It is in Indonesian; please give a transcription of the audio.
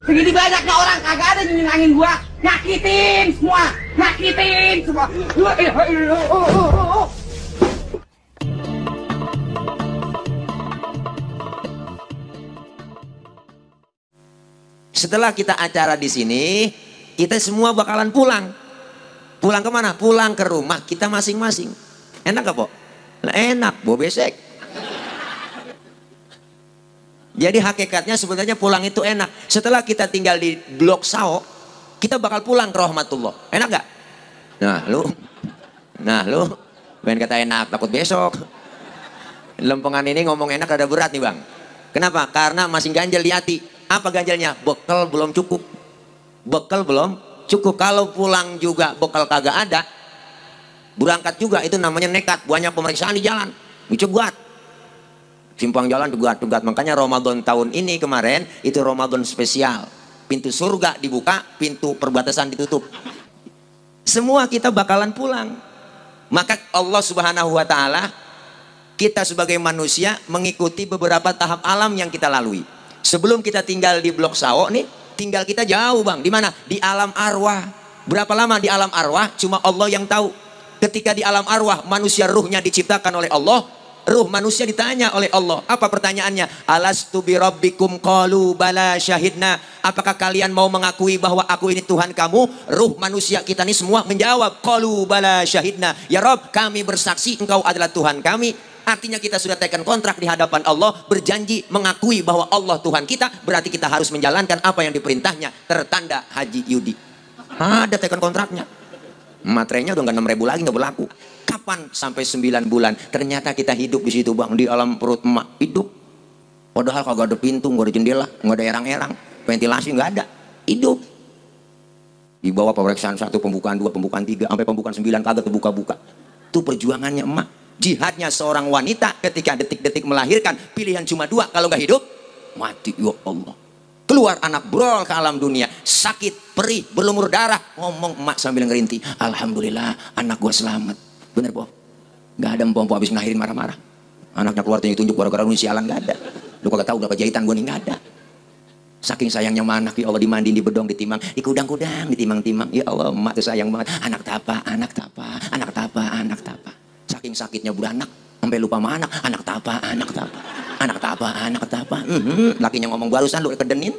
Segini banyaknya orang kagak ada nyenangin gua, nyakitin semua. Setelah kita acara di sini, kita semua bakalan pulang. Pulang kemana? Pulang ke rumah kita masing-masing. Enak gak, Po? Enak, Bo besek. Jadi hakikatnya sebenarnya pulang itu enak. Setelah kita tinggal di Blok Sao, kita bakal pulang ke rahmatullah. Enak gak? Nah lu pengen kata enak, takut besok. Lempengan ini ngomong enak ada berat nih Bang. Kenapa? Karena masih ganjel di hati. Apa ganjalnya? Bekal belum cukup. Bekal belum cukup. Kalau pulang juga bekal kagak ada, berangkat juga itu namanya nekat. Banyak pemeriksaan di jalan, dicegat, simpang jalan cegat. Makanya Ramadan tahun ini kemarin itu Ramadan spesial. Pintu surga dibuka, pintu perbatasan ditutup. Semua kita bakalan pulang. Maka Allah Subhanahu wa Ta'ala, kita sebagai manusia mengikuti beberapa tahap alam yang kita lalui. Sebelum kita tinggal di Blok Sao nih, tinggal kita jauh Bang. Di mana? Di alam arwah. Berapa lama di alam arwah? Cuma Allah yang tahu. Ketika di alam arwah, manusia ruhnya diciptakan oleh Allah. Ruh manusia ditanya oleh Allah. Apa pertanyaannya? Alastu bi rabbikum qalu bala syahidna. Apakah kalian mau mengakui bahwa aku ini Tuhan kamu? Ruh manusia kita ini semua menjawab qalu bala syahidna. Ya Rabb, kami bersaksi engkau adalah Tuhan kami. Artinya kita sudah tekan kontrak di hadapan Allah, berjanji mengakui bahwa Allah Tuhan kita, berarti kita harus menjalankan apa yang diperintahnya. Tertanda Haji Yudi. Ada tekan kontraknya. Materainya udah nggak 6.000 lagi, nggak berlaku. Kapan? Sampai 9 bulan. Ternyata kita hidup di situ Bang, di alam perut emak. Hidup. Padahal kagak ada pintu, nggak ada jendela, nggak ada erang-erang, ventilasi nggak ada. Hidup. Di bawah pemeriksaan 1, pembukaan 2, pembukaan 3, sampai pembukaan 9 kagak terbuka-buka. Itu perjuangannya emak. Jihadnya seorang wanita ketika detik-detik melahirkan, pilihan cuma 2, kalau nggak hidup mati. Ya Allah, keluar anak brol ke alam dunia, sakit, perih, berlumur darah, ngomong emak sambil ngerintih, alhamdulillah anak gua selamat. Bener Po? Nggak ada empom habis ngelahirin marah-marah, anaknya keluar tunjuk-tunjuk gara-gara lu sialan, nggak ada. Lu kagak tahu berapa jahitan gua nih, nggak ada. Saking sayangnya sama anak, ya Allah, dimandiin, dibedong, ditimang, dikudang-kudang, ditimang-timang. Ya Allah, emak tuh sayang banget. Anak tapa, anak tapa, anak tapa, anak tapa. Saking sakitnya beranak, sampai lupa sama anak tapa, anak tapa, anak tapa, anak tapa. Lakinya ngomong barusan lu kedenin.